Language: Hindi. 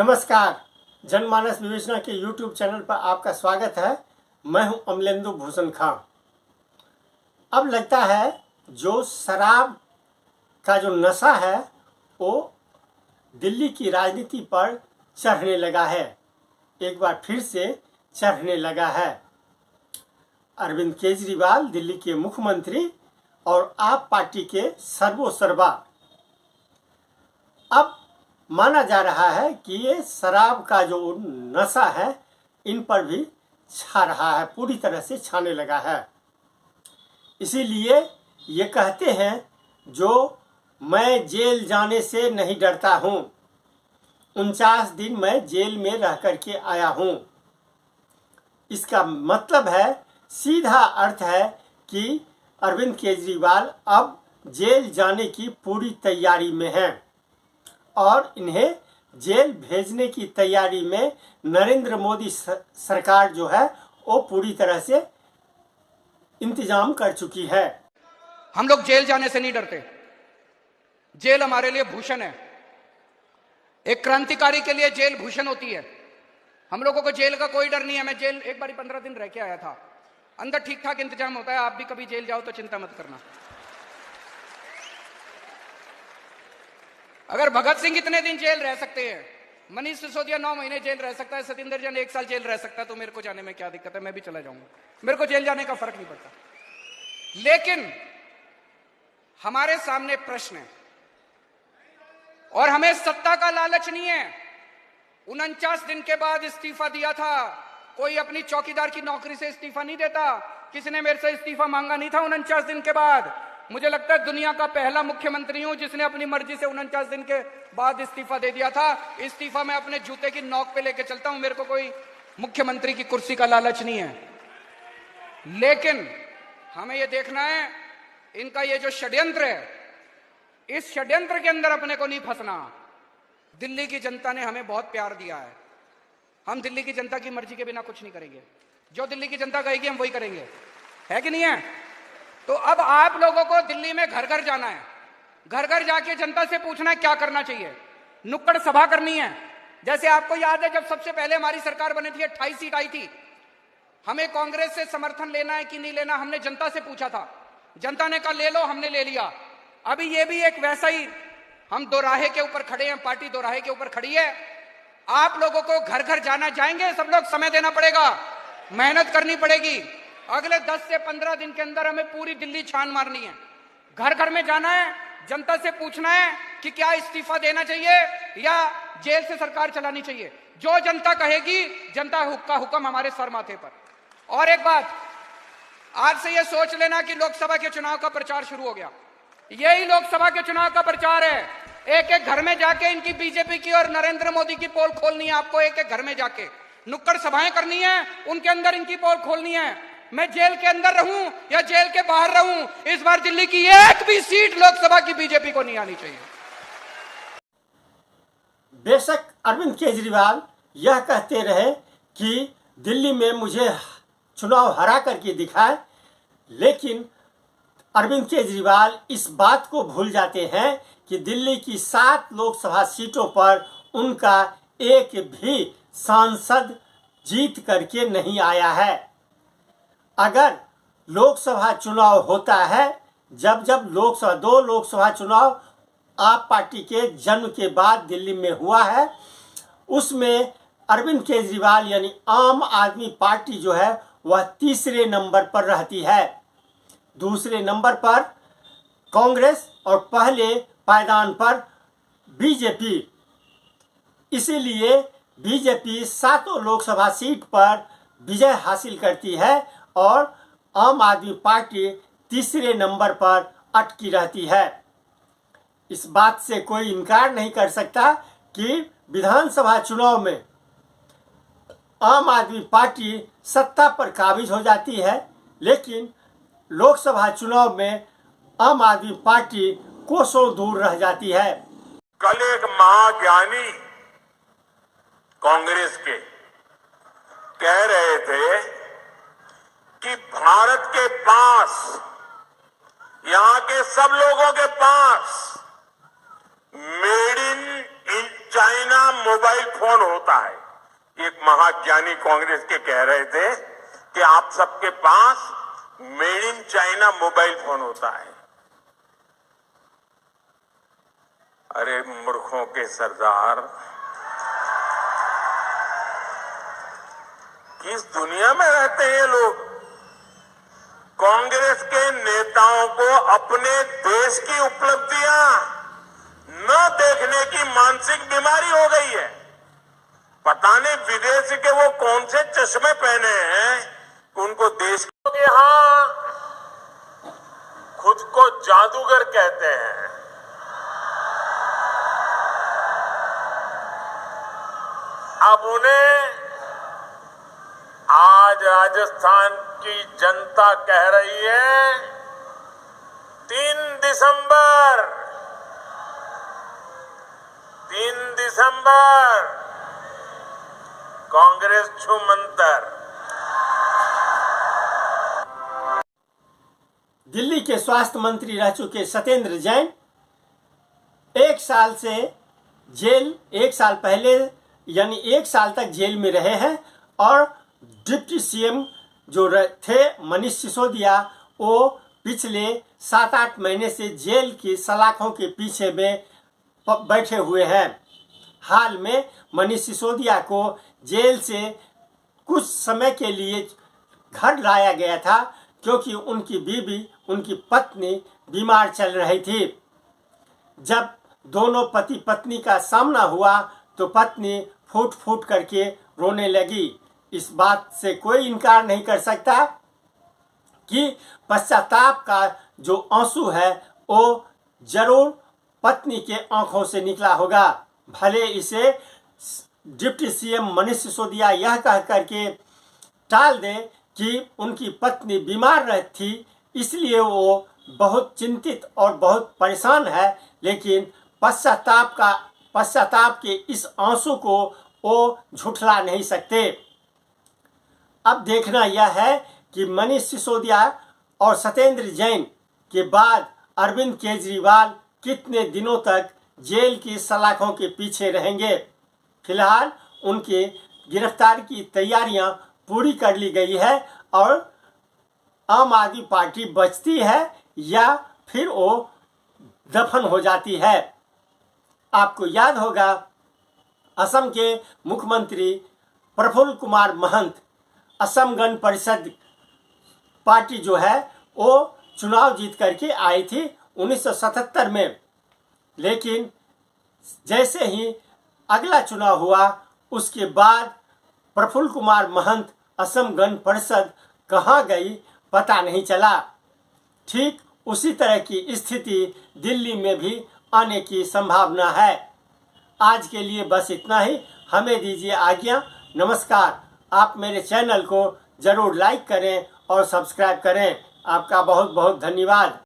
नमस्कार। जनमानस विवेचना के YouTube चैनल पर आपका स्वागत है। मैं हूं अमलेंदु भूषण खां। अब लगता है जो शराब का जो नशा है वो दिल्ली की राजनीति पर चढ़ने लगा है, एक बार फिर से चढ़ने लगा है। अरविंद केजरीवाल दिल्ली के मुख्यमंत्री और आप पार्टी के सर्वोसर्वा अब माना जा रहा है कि ये शराब का जो नशा है इन पर भी छा रहा है, पूरी तरह से छाने लगा है। इसीलिए ये कहते हैं जो मैं जेल जाने से नहीं डरता हूँ, 49 दिन मैं जेल में रह करके आया हूँ। इसका मतलब है, सीधा अर्थ है कि अरविंद केजरीवाल अब जेल जाने की पूरी तैयारी में हैं और इन्हें जेल भेजने की तैयारी में नरेंद्र मोदी सरकार जो है वो पूरी तरह से इंतजाम कर चुकी है। हम लोग जेल जाने से नहीं डरते। जेल हमारे लिए भूषण है। एक क्रांतिकारी के लिए जेल भूषण होती है। हम लोगों को जेल का कोई डर नहीं है। मैं जेल एक बार 15 दिन रह के आया था। अंदर ठीक ठाक इंतजाम होता है। आप भी कभी जेल जाओ तो चिंता मत करना। अगर भगत सिंह इतने दिन जेल रह सकते हैं, मनीष सिसोदिया 9 महीने जेल रह सकता है, सतिंदर जैन 1 साल जेल रह सकता है, तो मेरे को जाने में क्या दिक्कत है? मैं भी चला जाऊंगा। मेरे को जेल जाने का फर्क नहीं पड़ता। लेकिन हमारे सामने प्रश्न है और हमें सत्ता का लालच नहीं है। 49 दिन के बाद इस्तीफा दिया था। कोई अपनी चौकीदार की नौकरी से इस्तीफा नहीं देता। किसी ने मेरे से इस्तीफा मांगा नहीं था 49 दिन के बाद। मुझे लगता है दुनिया का पहला मुख्यमंत्री हूं जिसने अपनी मर्जी से 49 दिन के बाद इस्तीफा दे दिया था। इस्तीफा मैं अपने जूते की नोक पे लेके चलता हूं। मेरे को कोई मुख्यमंत्री की कुर्सी का लालच नहीं है। लेकिन हमें यह देखना है, इनका ये जो षड्यंत्र है, इस षड्यंत्र के अंदर अपने को नहीं फंसना। दिल्ली की जनता ने हमें बहुत प्यार दिया है। हम दिल्ली की जनता की मर्जी के बिना कुछ नहीं करेंगे। जो दिल्ली की जनता कहेगी हम वही करेंगे, है कि नहीं है? तो अब आप लोगों को दिल्ली में घर घर जाना है। घर घर जाके जनता से पूछना है क्या करना चाहिए। नुक्कड़ सभा करनी है। जैसे आपको याद है जब सबसे पहले हमारी सरकार बनी थी, 28 सीट आई थी। हमें कांग्रेस से समर्थन लेना है कि नहीं लेना, हमने जनता से पूछा था। जनता ने कहा ले लो, हमने ले लिया। अभी ये भी एक वैसा ही, हम दोराहे के ऊपर खड़े हैं, पार्टी दोराहे के ऊपर खड़ी है। आप लोगों को घर घर जाना जाएंगे, सब लोग समय देना पड़ेगा, मेहनत करनी पड़ेगी। अगले 10 से 15 दिन के अंदर हमें पूरी दिल्ली छान मारनी है। घर घर में जाना है, जनता से पूछना है कि क्या इस्तीफा देना चाहिए या जेल से सरकार चलानी चाहिए। जो जनता कहेगी, जनता का हुक्म हमारे सर माथे पर। और एक बात, आज से यह सोच लेना कि लोकसभा के चुनाव का प्रचार शुरू हो गया। यही लोकसभा के चुनाव का प्रचार है। एक एक घर में जाके इनकी बीजेपी की और नरेंद्र मोदी की पोल खोलनी है। आपको एक एक घर में जाके नुक्कड़ सभाएं करनी है, उनके अंदर इनकी पोल खोलनी है। मैं जेल के अंदर रहूं या जेल के बाहर रहूं, इस बार दिल्ली की एक भी सीट लोकसभा की बीजेपी को नहीं आनी चाहिए। बेशक अरविंद केजरीवाल यह कहते रहे कि दिल्ली में मुझे चुनाव हरा करके दिखाए, लेकिन अरविंद केजरीवाल इस बात को भूल जाते हैं कि दिल्ली की 7 लोकसभा सीटों पर उनका एक भी सांसद जीत करके नहीं आया है। अगर लोकसभा चुनाव होता है, जब 2 लोकसभा चुनाव आप पार्टी के जन्म के बाद दिल्ली में हुआ है, उसमें अरविंद केजरीवाल यानी आम आदमी पार्टी जो है वह तीसरे नंबर पर रहती है। दूसरे नंबर पर कांग्रेस और पहले पायदान पर बीजेपी। इसीलिए बीजेपी 7 लोकसभा सीट पर विजय हासिल करती है और आम आदमी पार्टी तीसरे नंबर पर अटकी रहती है। इस बात से कोई इनकार नहीं कर सकता कि विधानसभा चुनाव में आम आदमी पार्टी सत्ता पर काबिज हो जाती है, लेकिन लोकसभा चुनाव में आम आदमी पार्टी कोसों दूर रह जाती है। कल एक महाज्ञानी कांग्रेस के कह रहे थे कि भारत के पास, यहां के सब लोगों के पास made in China mobile phone होता है। एक महाज्ञानी कांग्रेस के कह रहे थे कि आप सबके पास made in China mobile phone होता है। अरे मूर्खों के सरदार, किस दुनिया में रहते हैं ये लोग? कांग्रेस के नेताओं को अपने देश की उपलब्धियां न देखने की मानसिक बीमारी हो गई है। पता नहीं विदेश के वो कौन से चश्मे पहने हैं कि उनको देश के यहां खुद को जादूगर कहते हैं। अब उन्हें आज राजस्थान की जनता कह रही है 3 दिसंबर कांग्रेस छूमंतर। दिल्ली के स्वास्थ्य मंत्री रह चुके सत्येंद्र जैन 1 साल से जेल, 1 साल पहले यानी 1 साल तक जेल में रहे हैं और डिप्टी सीएम जो थे मनीष सिसोदिया वो पिछले 7-8 महीने से जेल की सलाखों के पीछे में बैठे हुए हैं। हाल में मनीष सिसोदिया को जेल से कुछ समय के लिए घर लाया गया था क्योंकि उनकी बीवी, उनकी पत्नी बीमार चल रही थी। जब दोनों पति पत्नी का सामना हुआ तो पत्नी फूट फूट करके रोने लगी। इस बात से कोई इनकार नहीं कर सकता कि पश्चाताप का जो आंसू है वो जरूर पत्नी के आंखों से निकला होगा। भले इसे डिप्टी सीएम मनीष सिसोदिया यह कह करके टाल दे कि उनकी पत्नी बीमार रही थी इसलिए वो बहुत चिंतित और बहुत परेशान है, लेकिन पश्चाताप के इस आंसू को वो झुठला नहीं सकते। अब देखना यह है कि मनीष सिसोदिया और सत्येंद्र जैन के बाद अरविंद केजरीवाल कितने दिनों तक जेल की सलाखों के पीछे रहेंगे। फिलहाल उनके गिरफ्तारी की तैयारियां पूरी कर ली गई है और आम आदमी पार्टी बचती है या फिर वो दफन हो जाती है। आपको याद होगा असम के मुख्यमंत्री प्रफुल्ल कुमार महंत असम गण परिषद पार्टी जो है वो चुनाव जीत करके आई थी 1977 में, लेकिन जैसे ही अगला चुनाव हुआ उसके बाद प्रफुल्ल कुमार महंत असम गण परिषद कहाँ गई पता नहीं चला। ठीक उसी तरह की स्थिति दिल्ली में भी आने की संभावना है। आज के लिए बस इतना ही। हमें दीजिए आज्ञा। नमस्कार। आप मेरे चैनल को जरूर लाइक करें और सब्सक्राइब करें। आपका बहुत बहुत धन्यवाद।